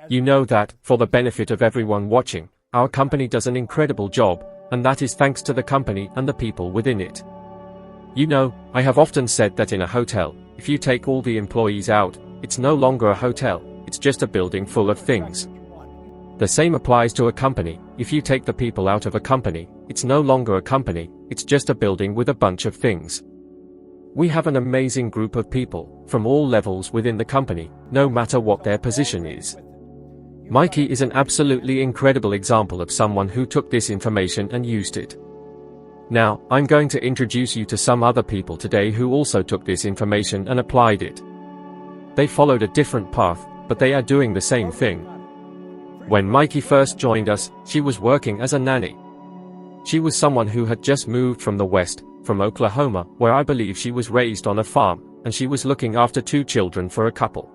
You know that, for the benefit of everyone watching, our company does an incredible job, and that is thanks to the company and the people within it. You know, I have often said that in a hotel, if you take all the employees out, it's no longer a hotel, it's just a building full of things. The same applies to a company. If you take the people out of a company, it's no longer a company, it's just a building with a bunch of things. We have an amazing group of people, from all levels within the company, no matter what their position is. Mikey is an absolutely incredible example of someone who took this information and used it. Now, I'm going to introduce you to some other people today who also took this information and applied it. They followed a different path, but they are doing the same thing. When Mikey first joined us, she was working as a nanny. She was someone who had just moved from the West, from Oklahoma, where I believe she was raised on a farm, and she was looking after 2 children for a couple.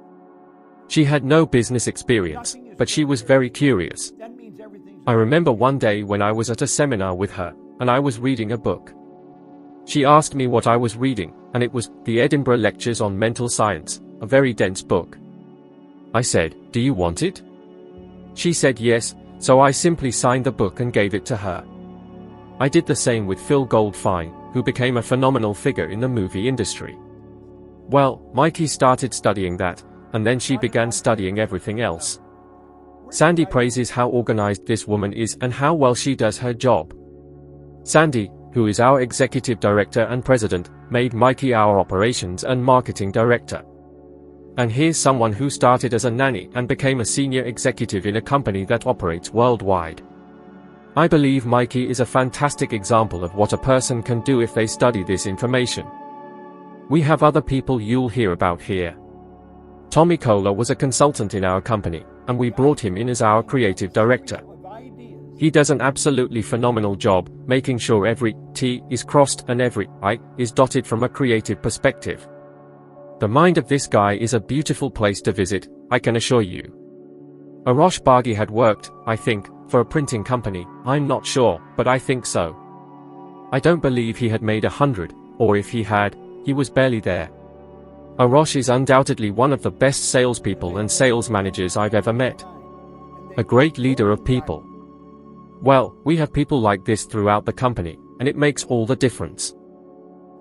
She had no business experience, but she was very curious. I remember one day when I was at a seminar with her, and I was reading a book. She asked me what I was reading, and it was The Edinburgh Lectures on Mental Science, a very dense book. I said, "Do you want it?" She said yes, so I simply signed the book and gave it to her. I did the same with Phil Goldfine, who became a phenomenal figure in the movie industry. Well, Mikey started studying that, and then she began studying everything else. Sandy praises how organized this woman is and how well she does her job. Sandy, who is our executive director and president, made Mikey our operations and marketing director. And here's someone who started as a nanny and became a senior executive in a company that operates worldwide. I believe Mikey is a fantastic example of what a person can do if they study this information. We have other people you'll hear about here. Tommy Kohler was a consultant in our company, and we brought him in as our creative director. He does an absolutely phenomenal job, making sure every T is crossed and every I is dotted from a creative perspective. The mind of this guy is a beautiful place to visit, I can assure you. Arash Baghi had worked, I think, for a printing company, I'm not sure, but I think so. I don't believe he had made 100, or if he had, he was barely there. Arash is undoubtedly one of the best salespeople and sales managers I've ever met. A great leader of people. Well, we have people like this throughout the company, and it makes all the difference.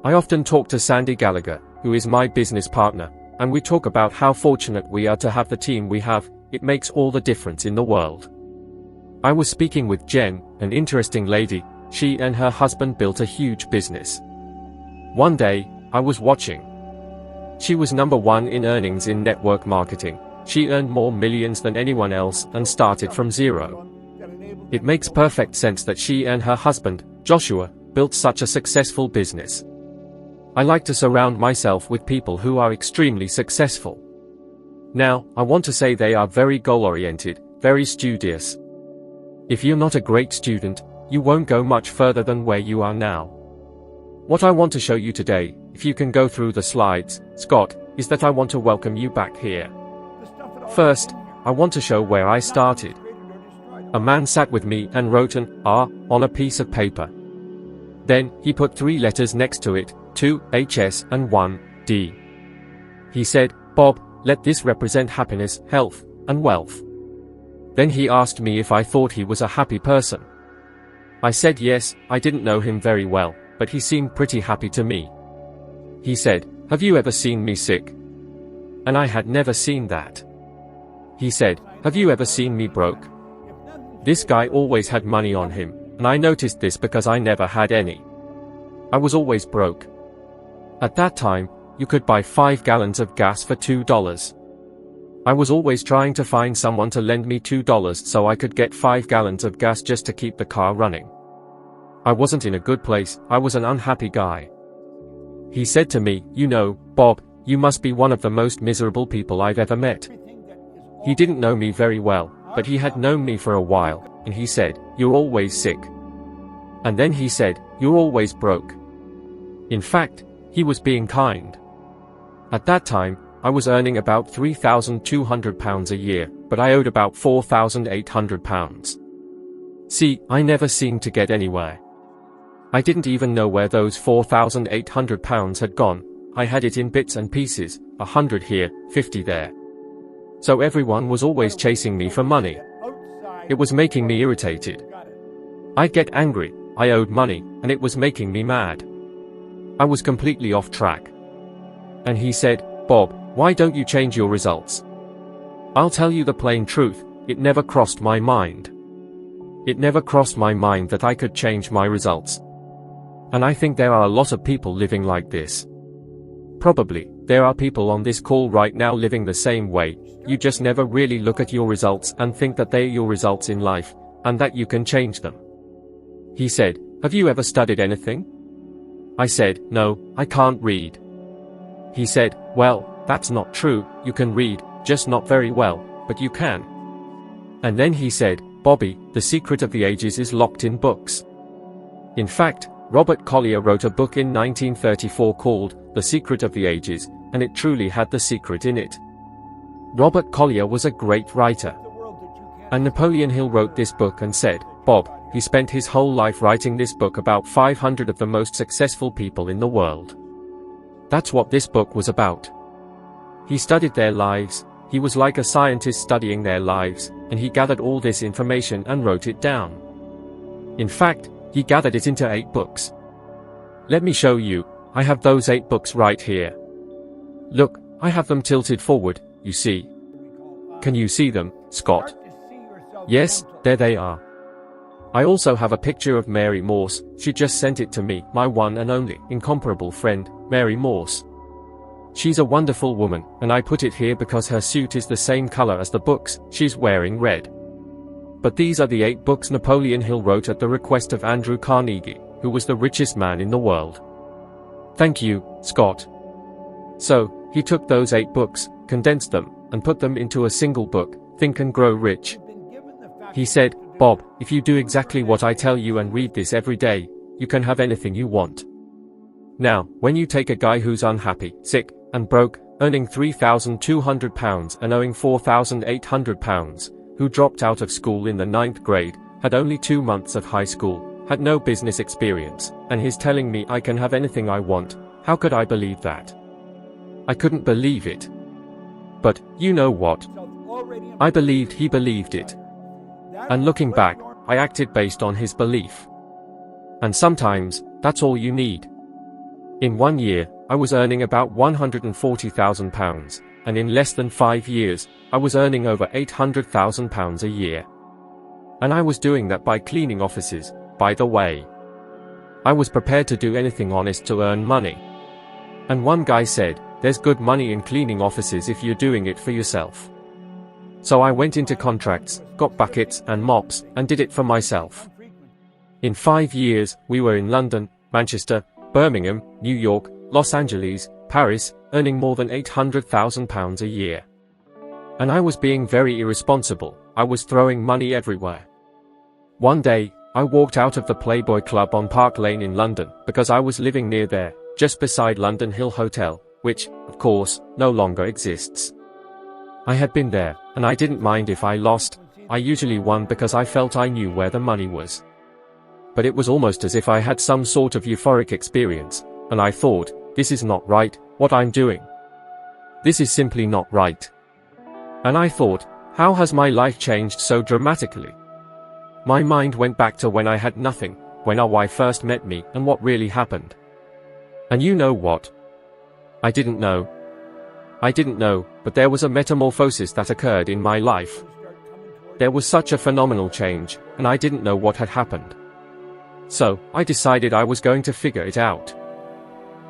I often talk to Sandy Gallagher, who is my business partner, and we talk about how fortunate we are to have the team we have. It makes all the difference in the world. I was speaking with Jen, an interesting lady. She and her husband built a huge business. One day, I was watching. She was #1 in earnings in network marketing. She earned more millions than anyone else and started from zero. It makes perfect sense that she and her husband, Joshua, built such a successful business. I like to surround myself with people who are extremely successful. Now, I want to say they are very goal-oriented, very studious. If you're not a great student, you won't go much further than where you are now. What I want to show you today, if you can go through the slides, Scott, is that I want to welcome you back here. First, I want to show where I started. A man sat with me and wrote an R on a piece of paper. Then, he put 3 letters next to it, 2 HS and 1 D. He said, "Bob, let this represent happiness, health, and wealth." Then he asked me if I thought he was a happy person. I said yes, I didn't know him very well, but he seemed pretty happy to me. He said, "Have you ever seen me sick?" And I had never seen that. He said, "Have you ever seen me broke?" This guy always had money on him, and I noticed this because I never had any. I was always broke. At that time, you could buy 5 gallons of gas for $2. I was always trying to find someone to lend me $2 so I could get 5 gallons of gas just to keep the car running. I wasn't in a good place, I was an unhappy guy. He said to me, "You know, Bob, you must be one of the most miserable people I've ever met." He didn't know me very well, but he had known me for a while, and he said, "You're always sick." And then he said, "You're always broke." In fact, he was being kind. At that time, I was earning about £3,200 a year, but I owed about £4,800. See, I never seemed to get anywhere. I didn't even know where those £4,800 had gone. I had it in bits and pieces, 100 here, 50 there. So everyone was always chasing me for money. It was making me irritated. I'd get angry, I owed money, and it was making me mad. I was completely off track. And he said, "Bob, why don't you change your results?" I'll tell you the plain truth, it never crossed my mind. It never crossed my mind that I could change my results. And I think there are a lot of people living like this. Probably, there are people on this call right now living the same way. You just never really look at your results and think that they're your results in life, and that you can change them. He said, "Have you ever studied anything?" I said, "No, I can't read." He said, "Well, that's not true, you can read, just not very well, but you can." And then he said, "Bobby, the secret of the ages is locked in books." In fact, Robert Collier wrote a book in 1934 called The Secret of the Ages, and it truly had the secret in it. Robert Collier was a great writer. And Napoleon Hill wrote this book and said, "Bob, he spent his whole life writing this book about 500 of the most successful people in the world." That's what this book was about. He studied their lives, he was like a scientist studying their lives, and he gathered all this information and wrote it down. In fact, he gathered it into 8 books. Let me show you, I have those 8 books right here. Look, I have them tilted forward, you see. Can you see them, Scott? Yes, there they are. I also have a picture of Mary Morse, she just sent it to me, my one and only, incomparable friend, Mary Morse. She's a wonderful woman, and I put it here because her suit is the same color as the books, she's wearing red. But these are the 8 books Napoleon Hill wrote at the request of Andrew Carnegie, who was the richest man in the world. Thank you, Scott. So, he took those 8 books, condensed them, and put them into a single book, Think and Grow Rich. He said, "Bob, if you do exactly what I tell you and read this every day, you can have anything you want." Now, when you take a guy who's unhappy, sick, and broke, earning £3,200 and owing £4,800, who dropped out of school in the 9th grade, had only 2 months of high school, had no business experience, and he's telling me I can have anything I want, how could I believe that? I couldn't believe it. But, you know what? I believed he believed it. And looking back, I acted based on his belief. And sometimes, that's all you need. In 1 year, I was earning about £140,000, and in less than 5 years, I was earning over £800,000 a year. And I was doing that by cleaning offices, by the way. I was prepared to do anything honest to earn money. And one guy said, "There's good money in cleaning offices if you're doing it for yourself." So I went into contracts, got buckets and mops, and did it for myself. In 5 years, we were in London, Manchester, Birmingham, New York, Los Angeles, Paris, earning more than £800,000 a year. And I was being very irresponsible, I was throwing money everywhere. One day, I walked out of the Playboy Club on Park Lane in London, because I was living near there, just beside London Hill Hotel, which, of course, no longer exists. I had been there, and I didn't mind if I lost, I usually won because I felt I knew where the money was. But it was almost as if I had some sort of euphoric experience, and I thought, this is not right, what I'm doing. This is simply not right. And I thought, how has my life changed so dramatically? My mind went back to when I had nothing, when our wife first met me, and what really happened. And you know what? I didn't know. I didn't know, but there was a metamorphosis that occurred in my life. There was such a phenomenal change, and I didn't know what had happened. So, I decided I was going to figure it out.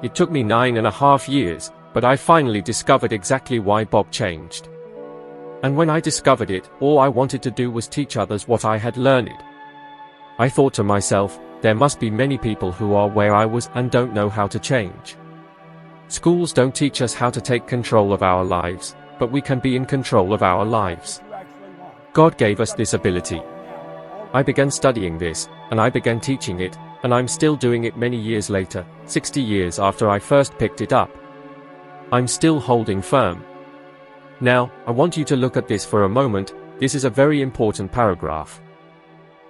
It took me 9.5 years, but I finally discovered exactly why Bob changed. And when I discovered it, all I wanted to do was teach others what I had learned. I thought to myself, there must be many people who are where I was and don't know how to change. Schools don't teach us how to take control of our lives, but we can be in control of our lives. God gave us this ability. I began studying this, and I began teaching it, and I'm still doing it many years later, 60 years after I first picked it up. I'm still holding firm. Now, I want you to look at this for a moment, this is a very important paragraph.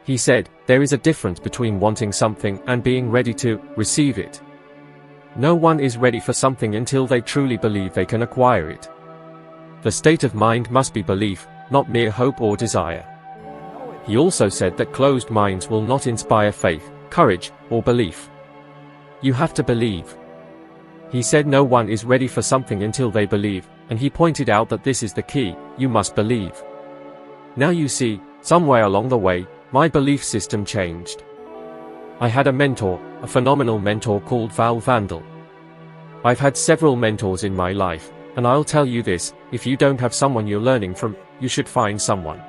He said, there is a difference between wanting something and being ready to receive it. No one is ready for something until they truly believe they can acquire it. The state of mind must be belief, not mere hope or desire. He also said that closed minds will not inspire faith, courage, or belief. You have to believe. He said no one is ready for something until they believe, and he pointed out that this is the key: you must believe. Now you see, somewhere along the way, my belief system changed. I had a mentor, a phenomenal mentor called Val Vandal. I've had several mentors in my life, and I'll tell you this: if you don't have someone you're learning from, you should find someone.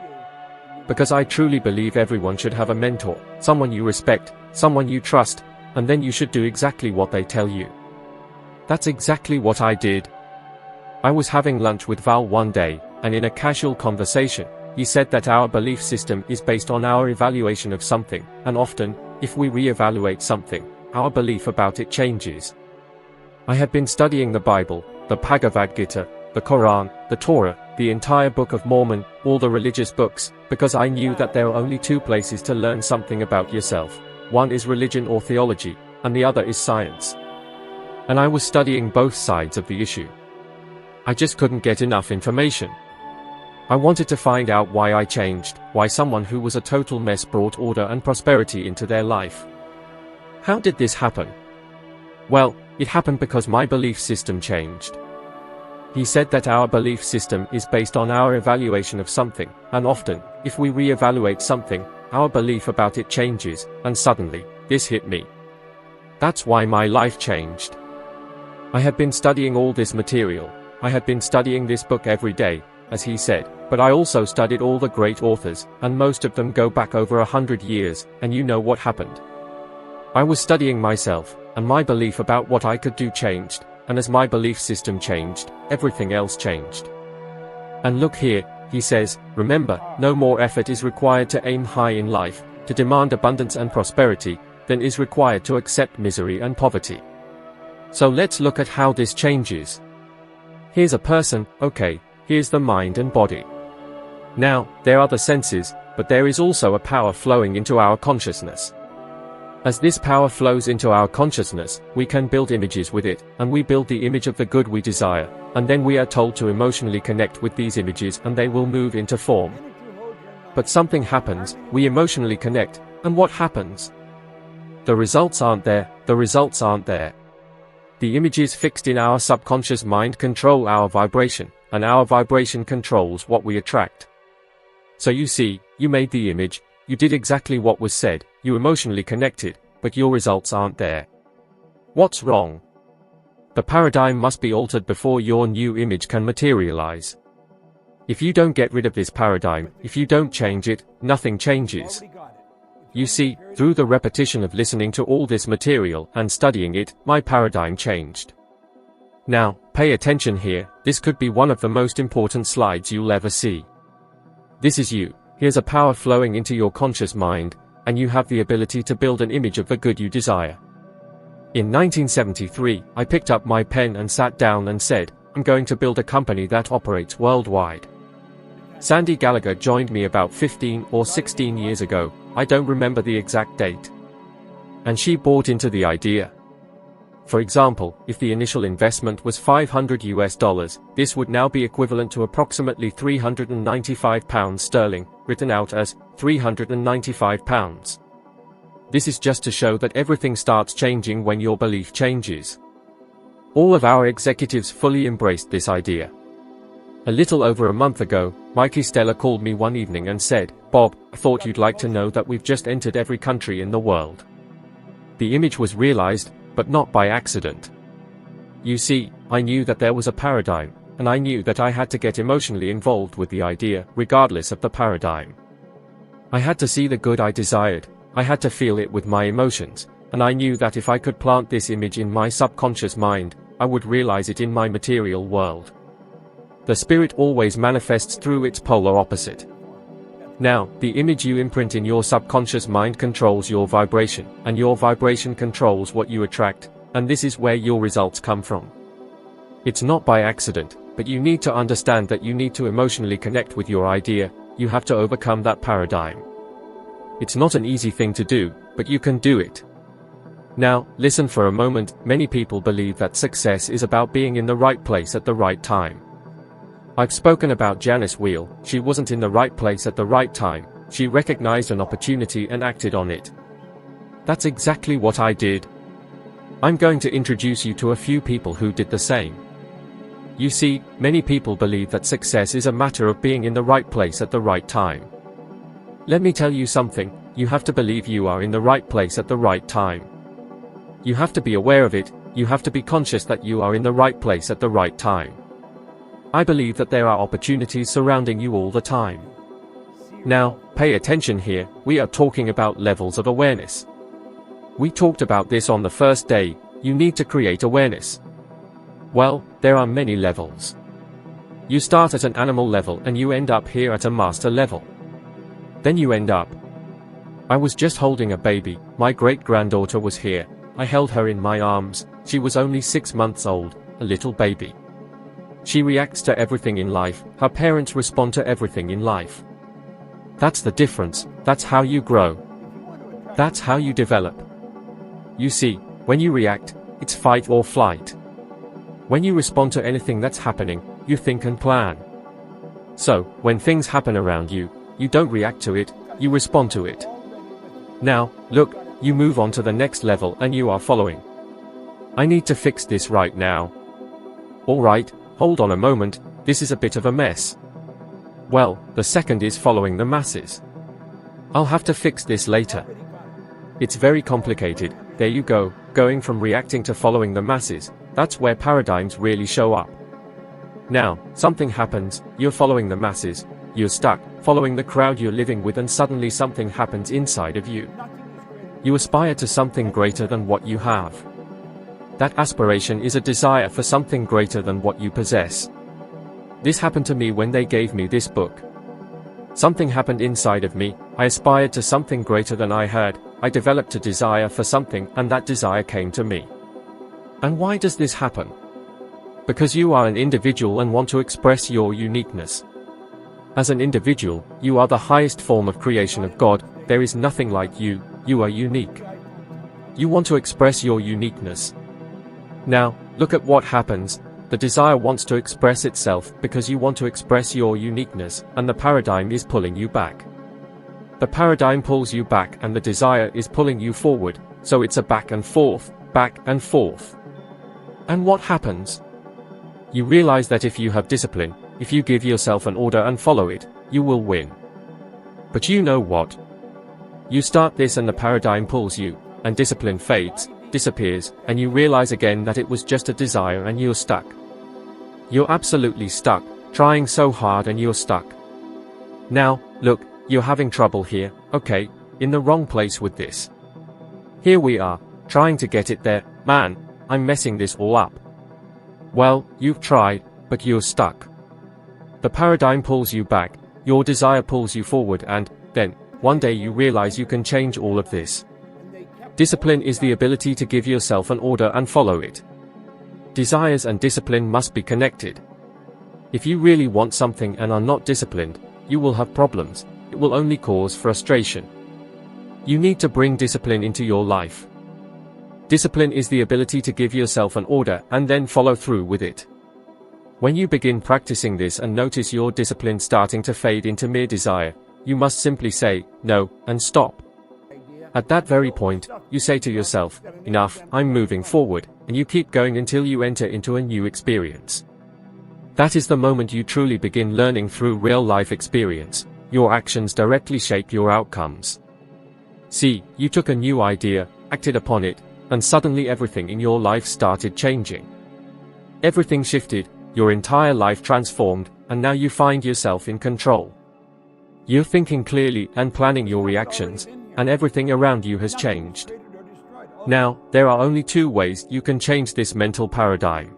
Because I truly believe everyone should have a mentor, someone you respect, someone you trust, and then you should do exactly what they tell you. That's exactly what I did. I was having lunch with Val one day, and in a casual conversation, he said that our belief system is based on our evaluation of something, and often, if we re-evaluate something, our belief about it changes. I had been studying the Bible, the Bhagavad Gita, the Quran, the Torah, the entire Book of Mormon, all the religious books, because I knew that there are only two places to learn something about yourself. One is religion or theology, and the other is science. And I was studying both sides of the issue. I just couldn't get enough information. I wanted to find out why I changed, why someone who was a total mess brought order and prosperity into their life. How did this happen? Well, it happened because my belief system changed. He said that our belief system is based on our evaluation of something, and often, if we re-evaluate something, our belief about it changes, and suddenly, this hit me. That's why my life changed. I had been studying all this material, I had been studying this book every day, as he said, but I also studied all the great authors, and most of them go back over 100 years, and you know what happened. I was studying myself, and my belief about what I could do changed, and as my belief system changed, everything else changed. And look here, he says, remember, no more effort is required to aim high in life, to demand abundance and prosperity, than is required to accept misery and poverty. So let's look at how this changes. Here's a person, okay, here's the mind and body. Now, there are the senses, but there is also a power flowing into our consciousness. As this power flows into our consciousness, we can build images with it, and we build the image of the good we desire, and then we are told to emotionally connect with these images and they will move into form. But something happens, we emotionally connect, and what happens? The results aren't there, the results aren't there. The images fixed in our subconscious mind control our vibration, and our vibration controls what we attract. So you see, you made the image, you did exactly what was said, you emotionally connected, but your results aren't there. What's wrong? The paradigm must be altered before your new image can materialize. If you don't get rid of this paradigm, if you don't change it, nothing changes. You see, through the repetition of listening to all this material and studying it, my paradigm changed. Now, pay attention here, this could be one of the most important slides you'll ever see. This is you, here's a power flowing into your conscious mind, and you have the ability to build an image of the good you desire. In 1973, I picked up my pen and sat down and said, I'm going to build a company that operates worldwide. Sandy Gallagher joined me about 15 or 16 years ago, I don't remember the exact date. And she bought into the idea. For example, if the initial investment was $500, this would now be equivalent to approximately £395, written out as £395. This is just to show that everything starts changing when your belief changes. All of our executives fully embraced this idea. A little over a month ago, Mikey Stella called me one evening and said, Bob, I thought you'd like to know that we've just entered every country in the world. The image was realized, but not by accident. You see, I knew that there was a paradigm, and I knew that I had to get emotionally involved with the idea, regardless of the paradigm. I had to see the good I desired, I had to feel it with my emotions, and I knew that if I could plant this image in my subconscious mind, I would realize it in my material world. The spirit always manifests through its polar opposite. Now, the image you imprint in your subconscious mind controls your vibration, and your vibration controls what you attract, and this is where your results come from. It's not by accident, but you need to understand that you need to emotionally connect with your idea, you have to overcome that paradigm. It's not an easy thing to do, but you can do it. Now, listen for a moment, many people believe that success is about being in the right place at the right time. I've spoken about Janice Wheel. She wasn't in the right place at the right time. She recognized an opportunity and acted on it. That's exactly what I did. I'm going to introduce you to a few people who did the same. You see, many people believe that success is a matter of being in the right place at the right time. Let me tell you something, you have to believe you are in the right place at the right time. You have to be aware of it, you have to be conscious that you are in the right place at the right time. I believe that there are opportunities surrounding you all the time. Now, pay attention here, we are talking about levels of awareness. We talked about this on the first day, you need to create awareness. Well, there are many levels. You start at an animal level and you end up here at a master level. Then you end up. I was just holding a baby, my great-granddaughter was here, I held her in my arms, she was only 6 months old, a little baby. She reacts to everything in life, her parents respond to everything in life. That's the difference, that's how you grow. That's how you develop. You see, when you react, it's fight or flight. When you respond to anything that's happening, you think and plan. So, when things happen around you, you don't react to it, you respond to it. Now, look, you move on to the next level and you are following. I need to fix this right now. Alright, hold on a moment, this is a bit of a mess. Well, the second is following the masses. I'll have to fix this later. It's very complicated, there you go, going from reacting to following the masses, that's where paradigms really show up. Now, something happens, you're following the masses, you're stuck, following the crowd you're living with and suddenly something happens inside of you. You aspire to something greater than what you have. That aspiration is a desire for something greater than what you possess. This happened to me when they gave me this book. Something happened inside of me, I aspired to something greater than I had, I developed a desire for something and that desire came to me. And why does this happen? Because you are an individual and want to express your uniqueness. As an individual, you are the highest form of creation of God, there is nothing like you, you are unique. You want to express your uniqueness. Now, look at what happens. The desire wants to express itself because you want to express your uniqueness, and the paradigm is pulling you back. The paradigm pulls you back and the desire is pulling you forward, so it's a back and forth, back and forth. And what happens? You realize that if you have discipline, if you give yourself an order and follow it, you will win. But you know what? You start this and the paradigm pulls you, and discipline fades, disappears, and you realize again that it was just a desire and you're stuck. You're absolutely stuck, trying so hard and you're stuck. Now, look, you're having trouble here, okay, in the wrong place with this. Here we are, trying to get it there, man, I'm messing this all up. Well, you've tried, but you're stuck. The paradigm pulls you back, your desire pulls you forward and, then, one day you realize you can change all of this. Discipline is the ability to give yourself an order and follow it. Desires and discipline must be connected. If you really want something and are not disciplined, you will have problems, it will only cause frustration. You need to bring discipline into your life. Discipline is the ability to give yourself an order and then follow through with it. When you begin practicing this and notice your discipline starting to fade into mere desire, you must simply say, no, and stop. At that very point, you say to yourself, enough, I'm moving forward, and you keep going until you enter into a new experience. That is the moment you truly begin learning through real-life experience. Your actions directly shape your outcomes. See, you took a new idea, acted upon it, and suddenly everything in your life started changing. Everything shifted, your entire life transformed, and now you find yourself in control. You're thinking clearly and planning your reactions, and everything around you has changed. Now, there are only two ways you can change this mental paradigm.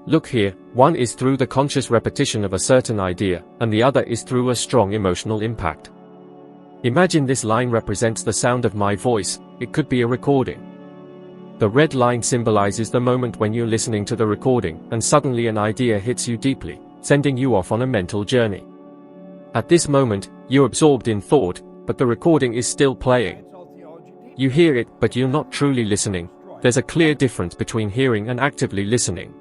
Look here, one is through the conscious repetition of a certain idea, and the other is through a strong emotional impact. Imagine this line represents the sound of my voice, it could be a recording. The red line symbolizes the moment when you're listening to the recording, and suddenly an idea hits you deeply, sending you off on a mental journey. At this moment, you're absorbed in thought, but the recording is still playing. You hear it, but you're not truly listening. There's a clear difference between hearing and actively listening.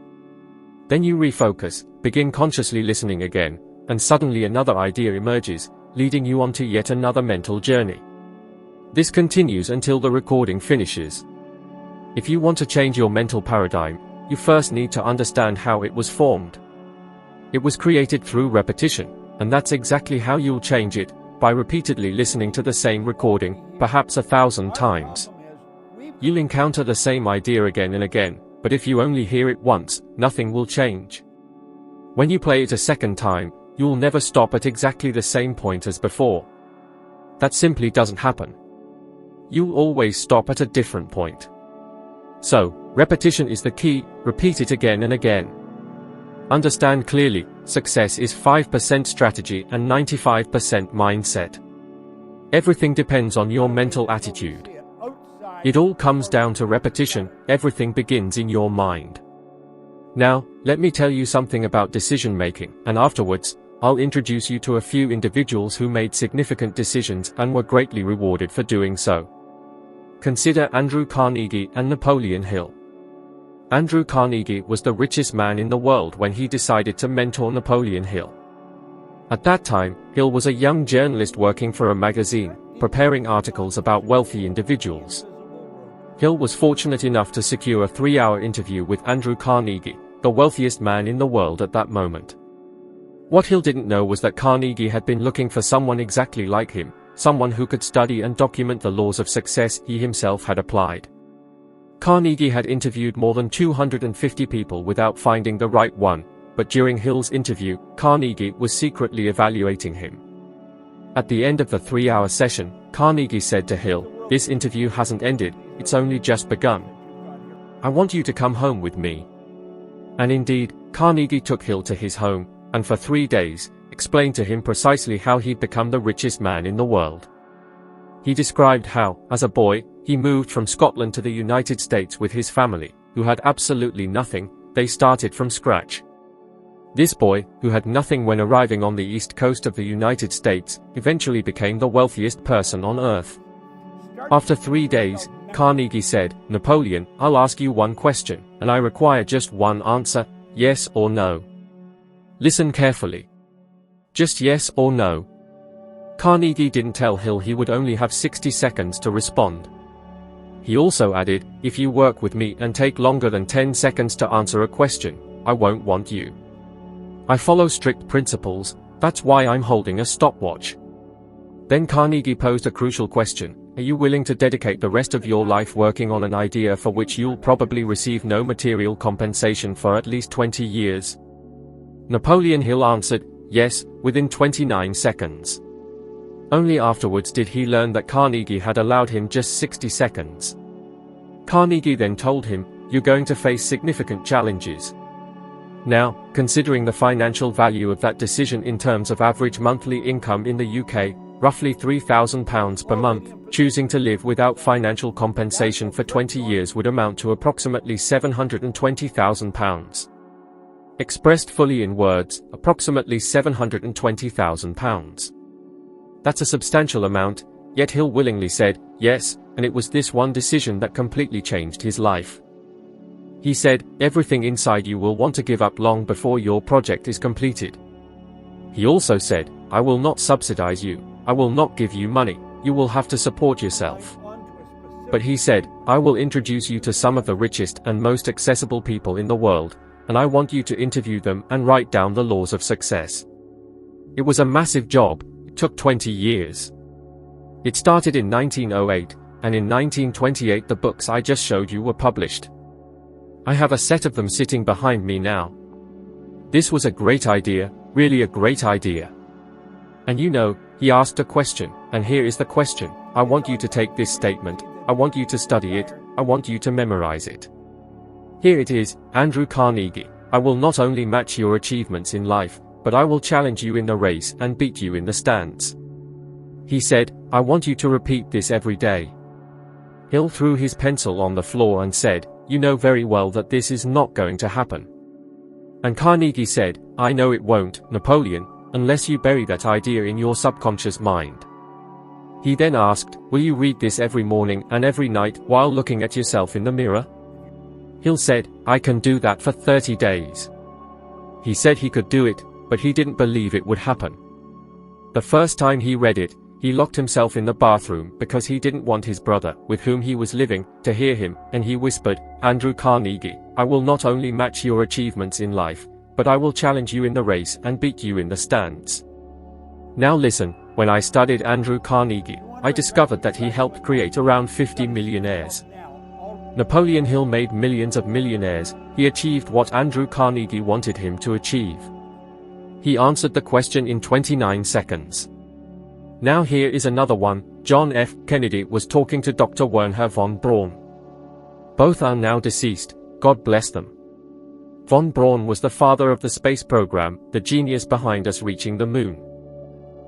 Then you refocus, begin consciously listening again, and suddenly another idea emerges, leading you onto yet another mental journey. This continues until the recording finishes. If you want to change your mental paradigm, you first need to understand how it was formed. It was created through repetition, and that's exactly how you'll change it, by repeatedly listening to the same recording, perhaps 1,000 times. You'll encounter the same idea again and again, but if you only hear it once, nothing will change. When you play it a second time, you'll never stop at exactly the same point as before. That simply doesn't happen. You'll always stop at a different point. So, repetition is the key, repeat it again and again. Understand clearly, success is 5% strategy and 95% mindset. Everything depends on your mental attitude. It all comes down to repetition, everything begins in your mind. Now, let me tell you something about decision making, and afterwards, I'll introduce you to a few individuals who made significant decisions and were greatly rewarded for doing so. Consider Andrew Carnegie and Napoleon Hill. Andrew Carnegie was the richest man in the world when he decided to mentor Napoleon Hill. At that time, Hill was a young journalist working for a magazine, preparing articles about wealthy individuals. Hill was fortunate enough to secure a 3-hour interview with Andrew Carnegie, the wealthiest man in the world at that moment. What Hill didn't know was that Carnegie had been looking for someone exactly like him, someone who could study and document the laws of success he himself had applied. Carnegie had interviewed more than 250 people without finding the right one, but during Hill's interview, Carnegie was secretly evaluating him. At the end of the 3-hour session, Carnegie said to Hill, "This interview hasn't ended, it's only just begun. I want you to come home with me." And indeed, Carnegie took Hill to his home, and for 3 days, explained to him precisely how he'd become the richest man in the world. He described how, as a boy, he moved from Scotland to the United States with his family, who had absolutely nothing. They started from scratch. This boy, who had nothing when arriving on the east coast of the United States, eventually became the wealthiest person on earth. After 3 days, Carnegie said, "Napoleon, I'll ask you one question, and I require just one answer, yes or no. Listen carefully. Just yes or no." Carnegie didn't tell Hill he would only have 60 seconds to respond. He also added, "If you work with me and take longer than 10 seconds to answer a question, I won't want you. I follow strict principles, that's why I'm holding a stopwatch." Then Carnegie posed a crucial question: are you willing to dedicate the rest of your life working on an idea for which you'll probably receive no material compensation for at least 20 years? Napoleon Hill answered, yes, within 29 seconds. Only afterwards did he learn that Carnegie had allowed him just 60 seconds. Carnegie then told him, "You're going to face significant challenges." Now, considering the financial value of that decision in terms of average monthly income in the UK, roughly £3,000 per month, choosing to live without financial compensation for 20 years would amount to approximately £720,000. Expressed fully in words, approximately £720,000. That's a substantial amount, yet Hill willingly said, yes, and it was this one decision that completely changed his life. He said, "Everything inside you will want to give up long before your project is completed." He also said, "I will not subsidize you, I will not give you money, you will have to support yourself." But he said, "I will introduce you to some of the richest and most accessible people in the world, and I want you to interview them and write down the laws of success." It was a massive job. It took 20 years. It started in 1908, and in 1928 the books I just showed you were published. I have a set of them sitting behind me now. This was a great idea, really a great idea. And you know, he asked a question, and here is the question. I want you to take this statement, I want you to study it, I want you to memorize it. Here it is, Andrew Carnegie, I will not only match your achievements in life, but I will challenge you in the race and beat you in the stands. He said, I want you to repeat this every day. Hill threw his pencil on the floor and said, you know very well that this is not going to happen. And Carnegie said, I know it won't, Napoleon, unless you bury that idea in your subconscious mind. He then asked, will you read this every morning and every night while looking at yourself in the mirror? Hill said, I can do that for 30 days. He said he could do it, but he didn't believe it would happen. The first time he read it, he locked himself in the bathroom because he didn't want his brother, with whom he was living, to hear him, and he whispered, "Andrew Carnegie, I will not only match your achievements in life, but I will challenge you in the race and beat you in the stands." Now listen, when I studied Andrew Carnegie, I discovered that he helped create around 50 millionaires. Napoleon Hill made millions of millionaires. He achieved what Andrew Carnegie wanted him to achieve. He answered the question in 29 seconds. Now here is another one. John F. Kennedy was talking to Dr. Wernher von Braun. Both are now deceased, God bless them. Von Braun was the father of the space program, the genius behind us reaching the moon.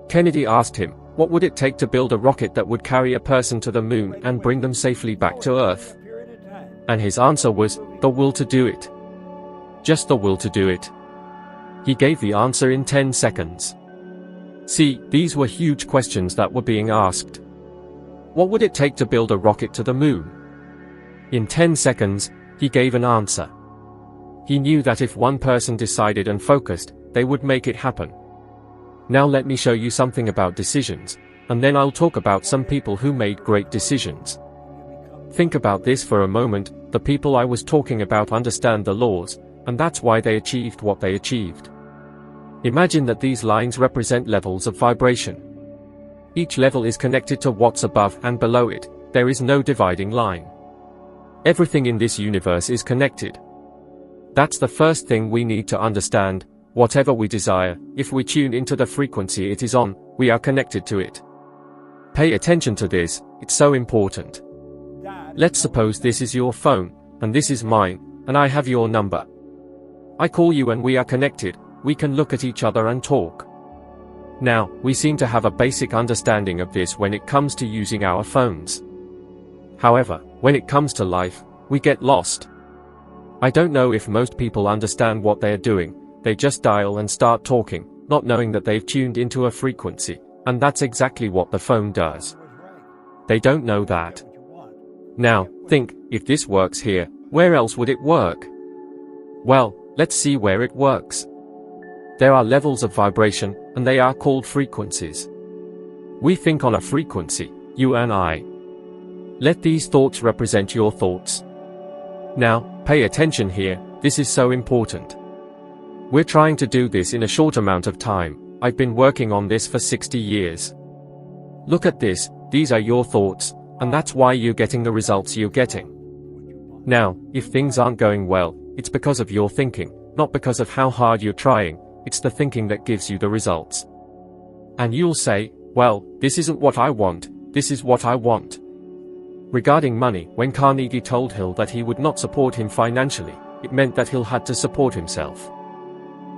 Kennedy asked him, what would it take to build a rocket that would carry a person to the moon and bring them safely back to Earth? And his answer was, the will to do it. Just the will to do it. He gave the answer in 10 seconds. See, these were huge questions that were being asked. What would it take to build a rocket to the moon? In 10 seconds, he gave an answer. He knew that if one person decided and focused, they would make it happen. Now let me show you something about decisions, and then I'll talk about some people who made great decisions. Think about this for a moment. The people I was talking about understand the laws, and that's why they achieved what they achieved. Imagine that these lines represent levels of vibration. Each level is connected to what's above and below it. There is no dividing line. Everything in this universe is connected. That's the first thing we need to understand. Whatever we desire, if we tune into the frequency it is on, we are connected to it. Pay attention to this, it's so important. Let's suppose this is your phone, and this is mine, and I have your number. I call you and we are connected. We can look at each other and talk. Now, we seem to have a basic understanding of this when it comes to using our phones. However, when it comes to life, we get lost. I don't know if most people understand what they are doing. They just dial and start talking, not knowing that they've tuned into a frequency, and that's exactly what the phone does. They don't know that. Now, think, if this works here, where else would it work? Well, let's see where it works. There are levels of vibration, and they are called frequencies. We think on a frequency, you and I. Let these thoughts represent your thoughts. Now, pay attention here, this is so important. We're trying to do this in a short amount of time. I've been working on this for 60 years. Look at this, these are your thoughts, and that's why you're getting the results you're getting. Now, if things aren't going well, it's because of your thinking, not because of how hard you're trying. It's the thinking that gives you the results. And you'll say, well, this isn't what I want, this is what I want. Regarding money, when Carnegie told Hill that he would not support him financially, it meant that Hill had to support himself.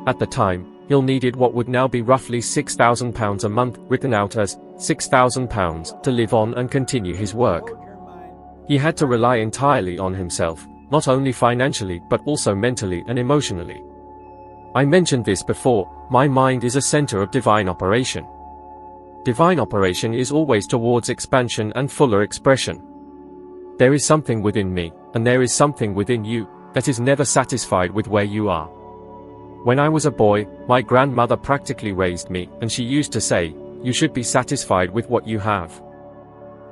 At the time, Hill needed what would now be roughly £6,000 a month, written out as £6,000, to live on and continue his work. He had to rely entirely on himself, not only financially but also mentally and emotionally. I mentioned this before, my mind is a center of divine operation. Divine operation is always towards expansion and fuller expression. There is something within me, and there is something within you, that is never satisfied with where you are. When I was a boy, my grandmother practically raised me, and she used to say, you should be satisfied with what you have.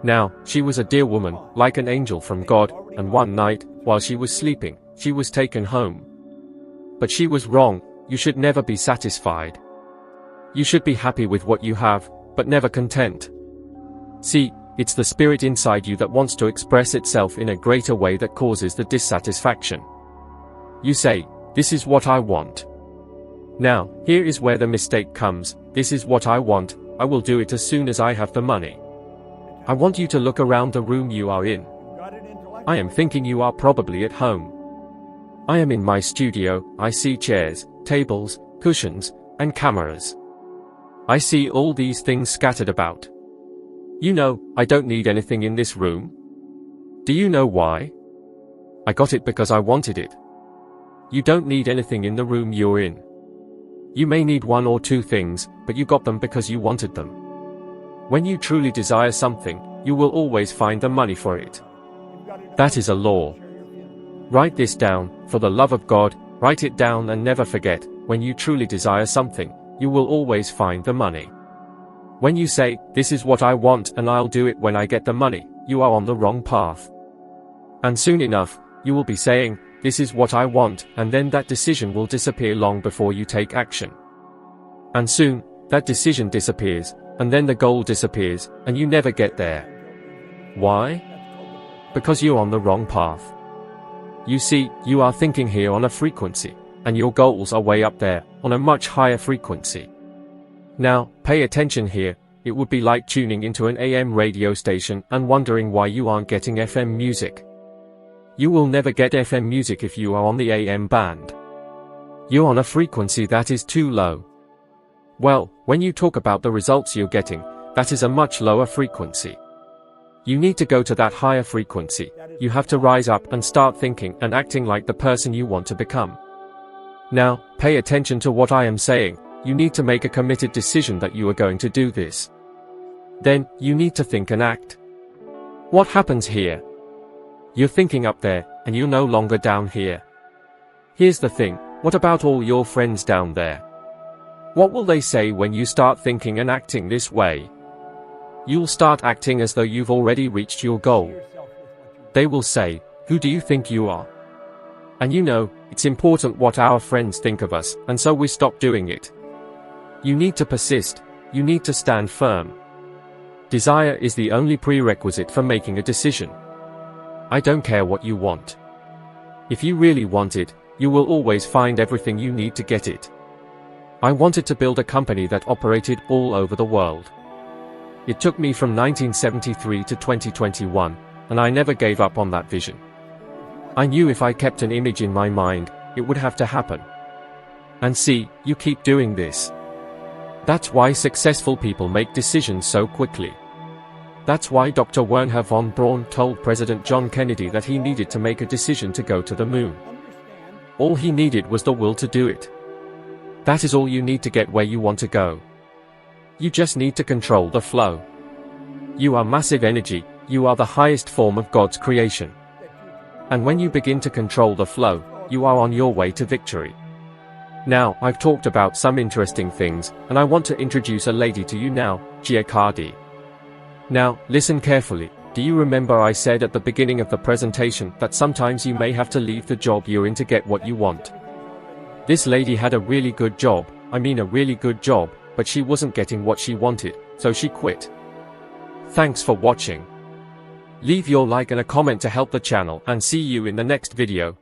Now, she was a dear woman, like an angel from God, and one night, while she was sleeping, she was taken home. But she was wrong. You should never be satisfied. You should be happy with what you have, but never content. See, it's the spirit inside you that wants to express itself in a greater way that causes the dissatisfaction. You say, this is what I want. Now, here is where the mistake comes. This is what I want, I will do it as soon as I have the money. I want you to look around the room you are in. I am thinking you are probably at home. I am in my studio, I see chairs, tables, cushions, and cameras. I see all these things scattered about. You know, I don't need anything in this room. Do you know why? I got it because I wanted it. You don't need anything in the room you're in. You may need one or two things, but you got them because you wanted them. When you truly desire something, you will always find the money for it. That is a law. Write this down, for the love of God, write it down and never forget, when you truly desire something, you will always find the money. When you say, "This is what I want and I'll do it when I get the money," you are on the wrong path. And soon enough, you will be saying, "This is what I want," and then that decision will disappear long before you take action. And soon, that decision disappears, and then the goal disappears, and you never get there. Why? Because you're on the wrong path. You see, you are thinking here on a frequency, and your goals are way up there, on a much higher frequency. Now, pay attention here. It would be like tuning into an AM radio station and wondering why you aren't getting FM music. You will never get FM music if you are on the AM band. You're on a frequency that is too low. Well, when you talk about the results you're getting, that is a much lower frequency. You need to go to that higher frequency. You have to rise up and start thinking and acting like the person you want to become. Now, pay attention to what I am saying. You need to make a committed decision that you are going to do this. Then, you need to think and act. What happens here? You're thinking up there, and you're no longer down here. Here's the thing, what about all your friends down there? What will they say when you start thinking and acting this way? You'll start acting as though you've already reached your goal. They will say, "Who do you think you are?" And you know, it's important what our friends think of us, and so we stop doing it. You need to persist. You need to stand firm. Desire is the only prerequisite for making a decision. I don't care what you want. If you really want it, you will always find everything you need to get it. I wanted to build a company that operated all over the world. It took me from 1973 to 2021, and I never gave up on that vision. I knew if I kept an image in my mind, it would have to happen. And see, you keep doing this. That's why successful people make decisions so quickly. That's why Dr. Wernher von Braun told President John Kennedy that he needed to make a decision to go to the moon. All he needed was the will to do it. That is all you need to get where you want to go. You just need to control the flow. You are massive energy, you are the highest form of God's creation. And when you begin to control the flow, you are on your way to victory. Now, I've talked about some interesting things, and I want to introduce a lady to you now, Gia Cardi. Now, listen carefully. Do you remember I said at the beginning of the presentation that sometimes you may have to leave the job you're in to get what you want? This lady had a really good job, a really good job, but she wasn't getting what she wanted, so she quit. Thanks for watching. Leave your like and a comment to help the channel, and see you in the next video.